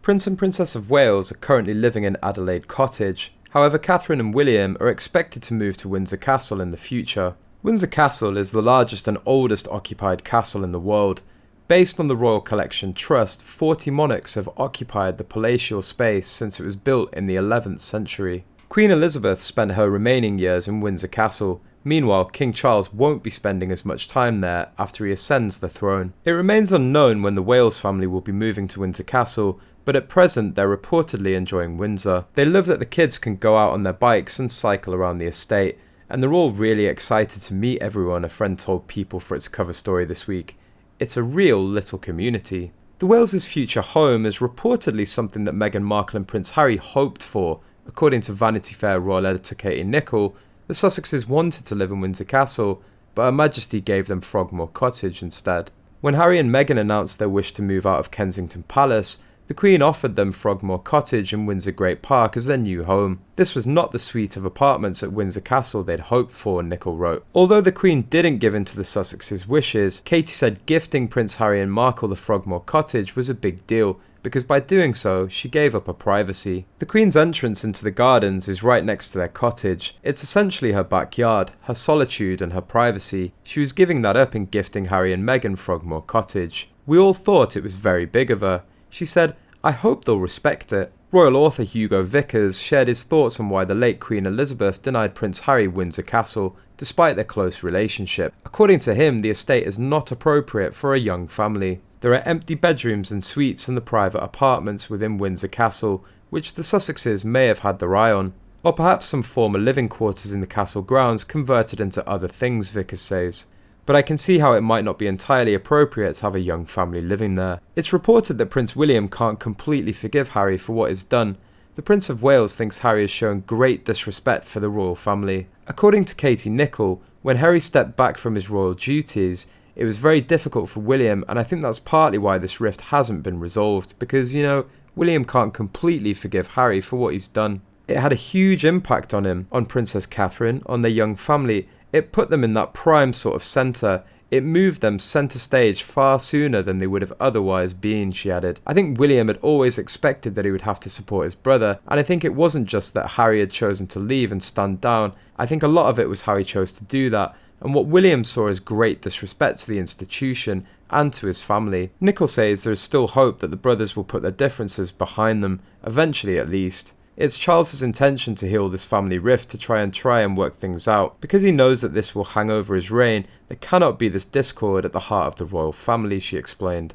Prince and Princess of Wales are currently living in Adelaide Cottage. However, Catherine and William are expected to move to Windsor Castle in the future. Windsor Castle is the largest and oldest occupied castle in the world. Based on the Royal Collection Trust, 40 monarchs have occupied the palatial space since it was built in the 11th century. Queen Elizabeth spent her remaining years in Windsor Castle. Meanwhile, King Charles won't be spending as much time there after he ascends the throne. It remains unknown when the Wales family will be moving to Windsor Castle, but at present they're reportedly enjoying Windsor. They love that the kids can go out on their bikes and cycle around the estate, and they're all really excited to meet everyone, a friend told People for its cover story this week. It's a real little community. The Wales' future home is reportedly something that Meghan Markle and Prince Harry hoped for. According to Vanity Fair royal editor Katie Nicholl, the Sussexes wanted to live in Windsor Castle, but Her Majesty gave them Frogmore Cottage instead. When Harry and Meghan announced their wish to move out of Kensington Palace, the Queen offered them Frogmore Cottage in Windsor Great Park as their new home. This was not the suite of apartments at Windsor Castle they'd hoped for, Nicholl wrote. Although the Queen didn't give in to the Sussexes' wishes, Katie said gifting Prince Harry and Markle the Frogmore Cottage was a big deal, because by doing so, she gave up her privacy. The Queen's entrance into the gardens is right next to their cottage. It's essentially her backyard, her solitude and her privacy. She was giving that up in gifting Harry and Meghan Frogmore Cottage. We all thought it was very big of her. She said, "I hope they'll respect it." Royal author Hugo Vickers shared his thoughts on why the late Queen Elizabeth denied Prince Harry Windsor Castle, despite their close relationship. According to him, the estate is not appropriate for a young family. There are empty bedrooms and suites in the private apartments within Windsor Castle, which the Sussexes may have had their eye on. Or perhaps some former living quarters in the castle grounds converted into other things, Vickers says. But I can see how it might not be entirely appropriate to have a young family living there. It's reported that Prince William can't completely forgive Harry for what he's done. The Prince of Wales thinks Harry has shown great disrespect for the royal family. According to Katie Nicholl, when Harry stepped back from his royal duties, it was very difficult for William, and I think that's partly why this rift hasn't been resolved, because, William can't completely forgive Harry for what he's done. It had a huge impact on him, on Princess Catherine, on their young family. It put them in that prime sort of centre. It moved them centre stage far sooner than they would have otherwise been, she added. I think William had always expected that he would have to support his brother, and I think it wasn't just that Harry had chosen to leave and stand down. I think a lot of it was how he chose to do that, and what William saw as great disrespect to the institution and to his family. Nicholl says there is still hope that the brothers will put their differences behind them, eventually at least. It's Charles's intention to heal this family rift to try and work things out. Because he knows that this will hang over his reign, there cannot be this discord at the heart of the royal family, she explained.